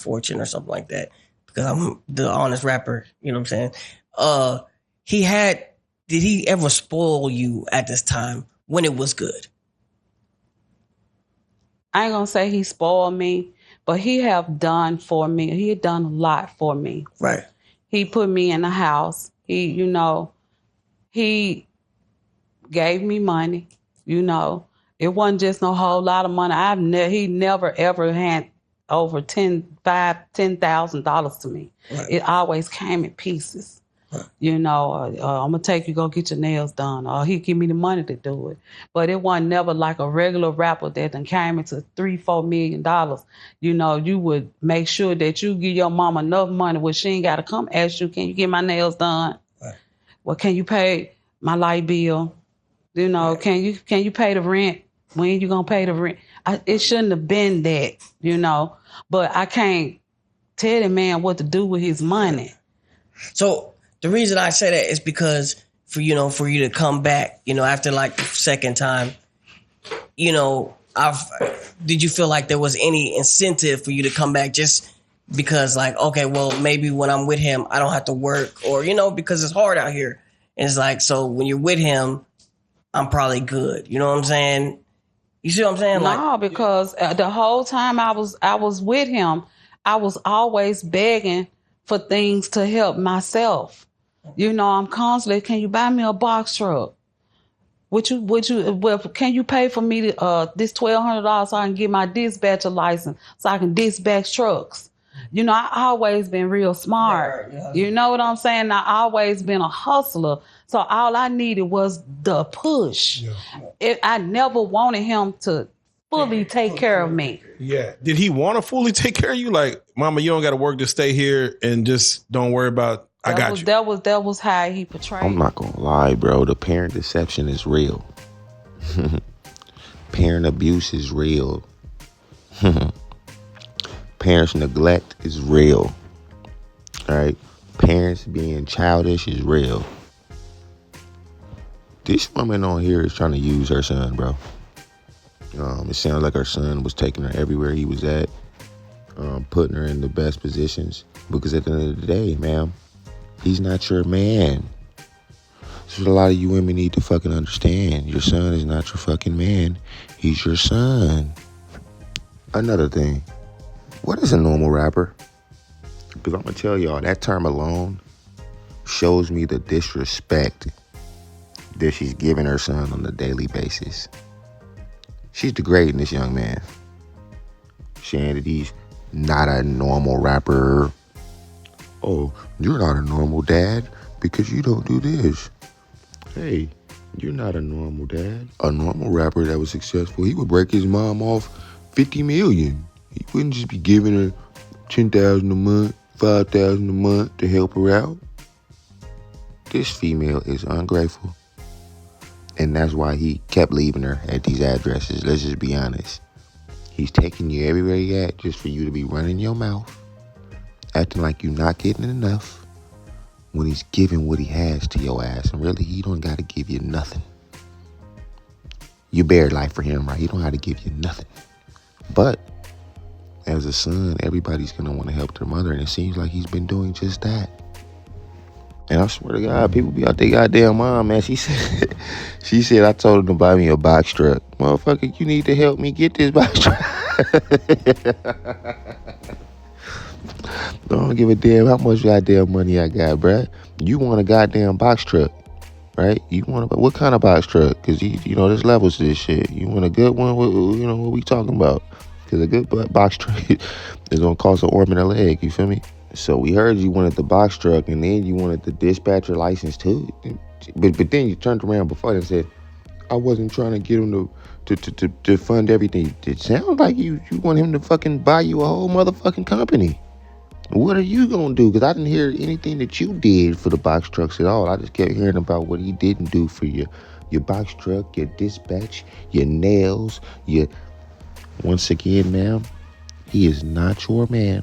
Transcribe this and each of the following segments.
fortune or something like that because I'm the honest rapper. You know what I'm saying? Did he ever spoil you at this time when it was good? I ain't gonna say he spoiled me, but he have done for me. He had done a lot for me. Right. He put me in a house. He gave me money. It wasn't just no whole lot of money. He never ever had over $10,000 to me. Right. It always came in pieces. I'm gonna take you go get your nails done, or he give me the money to do it. But it wasn't never like a regular rapper that done came into $3-4 million. You would make sure that you give your mama enough money where she ain't got to come ask you, can you get my nails done? Right. Well, can you pay my light bill? Right. Can you pay the rent? When you gonna pay the rent? It shouldn't have been that, But I can't tell the man what to do with his money. So the reason I say that is because for you to come back, after like the second time, did you feel like there was any incentive for you to come back just because like, okay, well, maybe when I'm with him, I don't have to work or, because it's hard out here. And it's like, so when you're with him, I'm probably good. You know what I'm saying? You see what I'm saying? No, because the whole time I was with him, I was always begging for things to help myself. I'm constantly, can you buy me a box truck? Can you pay for me this $1,200 so I can get my dispatcher license so I can dispatch trucks? I always been real smart. Yeah. You know what I'm saying? I always been a hustler. So all I needed was the push. Yeah. I never wanted him to fully take care of me. Yeah. Did he want to fully take care of you? Like, mama, you don't got to work to stay here and just don't worry about I got you. That was how he portrayed. I'm not gonna lie, bro. The parent deception is real. Parent abuse is real. Parents neglect is real. All right. Parents being childish is real. This woman on here is trying to use her son, bro. It sounds like her son was taking her everywhere he was at, putting her in the best positions. Because at the end of the day, ma'am, he's not your man. That's what a lot of you women need to fucking understand. Your son is not your fucking man. He's your son. Another thing. What is a normal rapper? Because I'm going to tell y'all, that term alone shows me the disrespect that she's giving her son on a daily basis. She's degrading this young man. Saying that he's not a normal rapper. Oh, you're not a normal dad because you don't do this. Hey, you're not a normal dad. A normal rapper that was successful, he would break his mom off $50 million. He wouldn't just be giving her $10,000 a month, $5,000 a month to help her out. This female is ungrateful. And that's why he kept leaving her at these addresses. Let's just be honest. He's taking you everywhere you at just for you to be running your mouth, acting like you're not getting enough when he's giving what he has to your ass. And really, he don't got to give you nothing. You bear life for him, right? He don't have to give you nothing. But as a son, everybody's going to want to help their mother. And it seems like he's been doing just that. And I swear to God, people be out their goddamn mom, man. She said, I told him to buy me a box truck. Motherfucker, you need to help me get this box truck. Don't give a damn how much goddamn money I got, bruh. You want a goddamn box truck, right? What kind of box truck? Because, there's levels to this shit. You want a good one? What we talking about? Because a good box truck is going to cost an arm and a leg, you feel me? So we heard you wanted the box truck, and then you wanted the dispatcher license too. But then you turned around before and said, I wasn't trying to get him to fund everything. It sounds like you want him to fucking buy you a whole motherfucking company. What are you going to do? Because I didn't hear anything that you did for the box trucks at all. I just kept hearing about what he didn't do for your box truck, your dispatch, your nails, Once again, ma'am, he is not your man.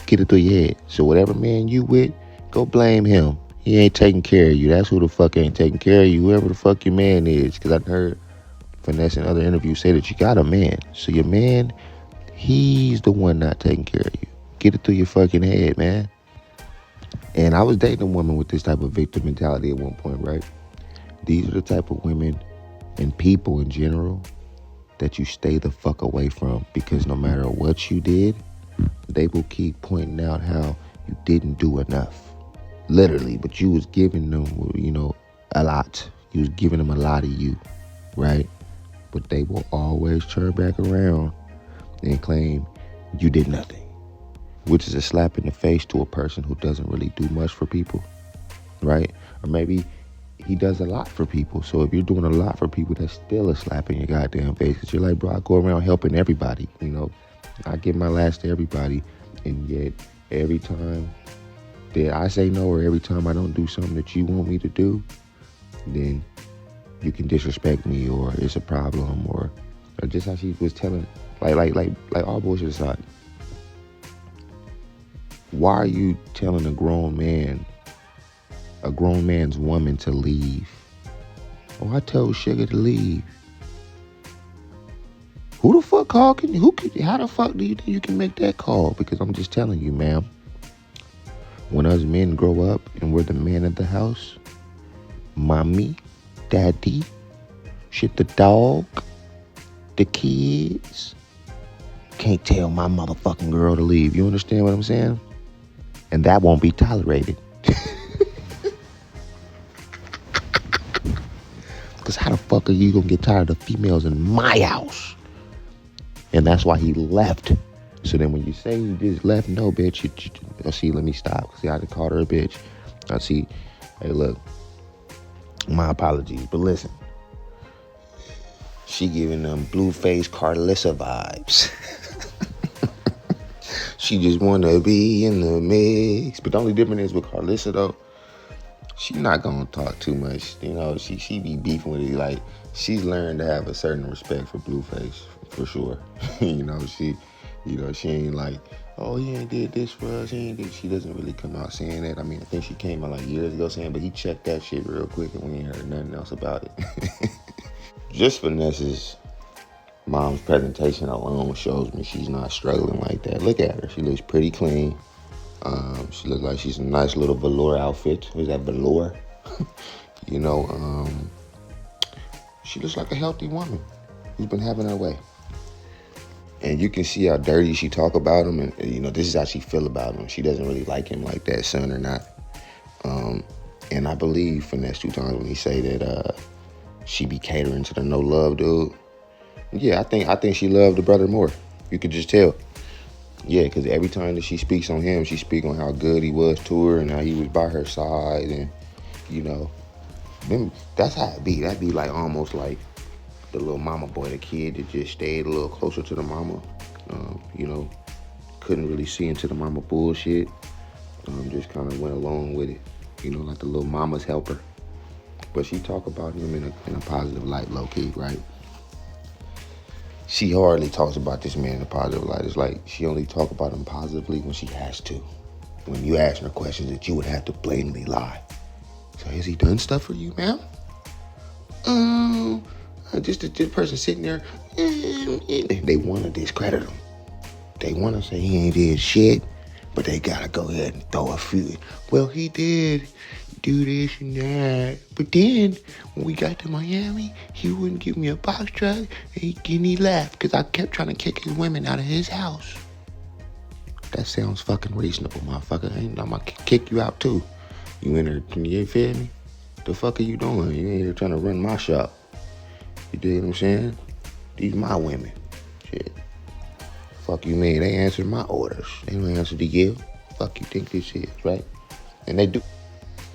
Get it through your head. So whatever man you with, go blame him. He ain't taking care of you. That's who the fuck ain't taking care of you. Whoever the fuck your man is. Because I heard Finesse in other interviews say that you got a man. So your man, He's the one not taking care of you. Get it through your fucking head, man. And I was dating a woman with this type of victim mentality at one point, right? These are the type of women and people in general that you stay the fuck away from, because no matter what you did, they will keep pointing out how you didn't do enough. Literally, but you was giving them, a lot. You was giving them a lot of you, right? But they will always turn back around and claim you did nothing, which is a slap in the face to a person who doesn't really do much for people, right? Or maybe he does a lot for people. So if you're doing a lot for people, that's still a slap in your goddamn face. Because you're like, bro, I go around helping everybody, I give my last to everybody. And yet every time that I say no, or every time I don't do something that you want me to do, then you can disrespect me, or it's a problem, or just how she was telling, like all bullshit aside. Why are you telling a grown man's woman to leave? Oh, I told Sugar to leave. Who the fuck how the fuck do you think you can make that call? Because I'm just telling you, ma'am, when us men grow up and we're the man of the house, mommy, daddy, shit, the dog, the kids, can't tell my motherfucking girl to leave. You understand what I'm saying? And that won't be tolerated. Because how the fuck are you going to get tired of females in my house? And that's why he left. So then when you say he just left, no, bitch. See, let me stop. See, I called her a bitch. I see, hey, look, my apologies. But listen, she giving them Blueface Carlissa vibes. She just want to be in the mix. But the only difference is with Carlissa, though, she not going to talk too much. She be beefing with it. Like, she's learned to have a certain respect for Blueface, for sure. She ain't like, oh, he ain't did this for us. She doesn't really come out saying that. I mean, I think she came out like years ago saying, but he checked that shit real quick and we ain't heard nothing else about it. Just Finesse's mom's presentation alone shows me she's not struggling like that. Look at her. She looks pretty clean. She looks like she's a nice little velour outfit. What is that, velour? She looks like a healthy woman who's been having her way. And you can see how dirty she talk about him. And, this is how she feel about him. She doesn't really like him like that, son or not. And I believe Finesse2tymes when he say that she be catering to the no love dude. Yeah, I think she loved the brother more. You could just tell. Yeah, because every time that she speaks on him, she speaks on how good he was to her and how he was by her side. And, that's how it be. That'd be like almost like the little mama boy, the kid that just stayed a little closer to the mama. Couldn't really see into the mama bullshit. Just kind of went along with it. Like the little mama's helper. But she talk about him in a positive light, low-key, right? She hardly talks about this man in a positive light. It's like she only talk about him positively when she has to. When you ask her questions that you would have to blatantly lie. So has he done stuff for you, ma'am? Just this person sitting there, they want to discredit him. They want to say he ain't did shit, but they got to go ahead and throw a few. Well, he did do this and that. But then, when we got to Miami, he wouldn't give me a box truck, and he left because I kept trying to kick his women out of his house. That sounds fucking reasonable, motherfucker. I'm going to kick you out, too. You in there, you feel me? The fuck are you doing? You ain't here trying to run my shop. You dig what I'm saying? These my women. Shit. Fuck you mean? They answered my orders. They don't answer to you. Fuck you think this is, right? And they do.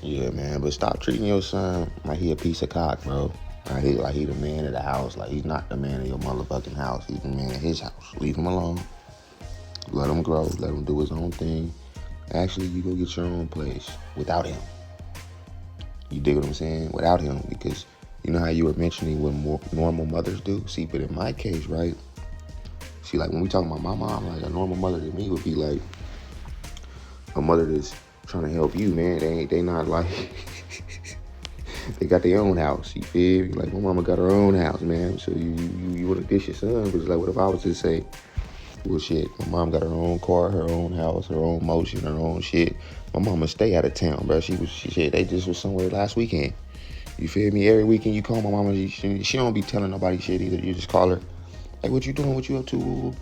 Yeah, man, but stop treating your son like he a piece of cock, bro. Like he the man of the house. Like, he's not the man of your motherfucking house. He's the man of his house. Leave him alone. Let him grow. Let him do his own thing. Actually, you go get your own place without him. You dig what I'm saying? Without him, because you know how you were mentioning what more normal mothers do? See, but in my case, right? See, like when we talk about my mom, like a normal mother to me would be like a mother that's trying to help you, man. They not like they got their own house. You feel me? Like my mama got her own house, man. So you want to dish your son, but it's like, what if I was to say, Well, shit, my mom got her own car, her own house, her own motion, her own shit. My mama stay out of town, bro. They just was somewhere last weekend. You feel me? Every weekend you call my mama, she don't be telling nobody shit either. You just call her. Like, what you doing? What you up to?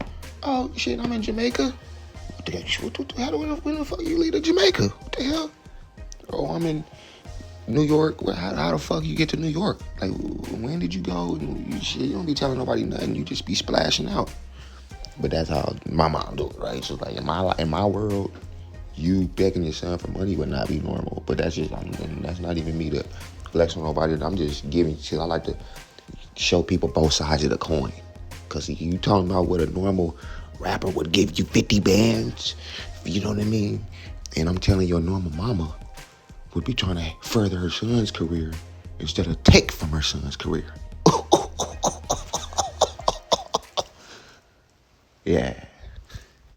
Oh, shit, I'm in Jamaica. What the hell? When the fuck you leave to Jamaica? What the hell? Oh, I'm in New York. How the fuck you get to New York? Like, when did you go? You don't be telling nobody nothing. You just be splashing out. But that's how my mom do it, right? So like in my world, you begging your son for money would not be normal. But that's not even me to flex on nobody. I'm just giving shit. I like to show people both sides of the coin. Cause you talking about what a normal rapper would give you 50 bands, you know what I mean? And I'm telling you, a normal mama would be trying to further her son's career instead of take from her son's career. Yeah.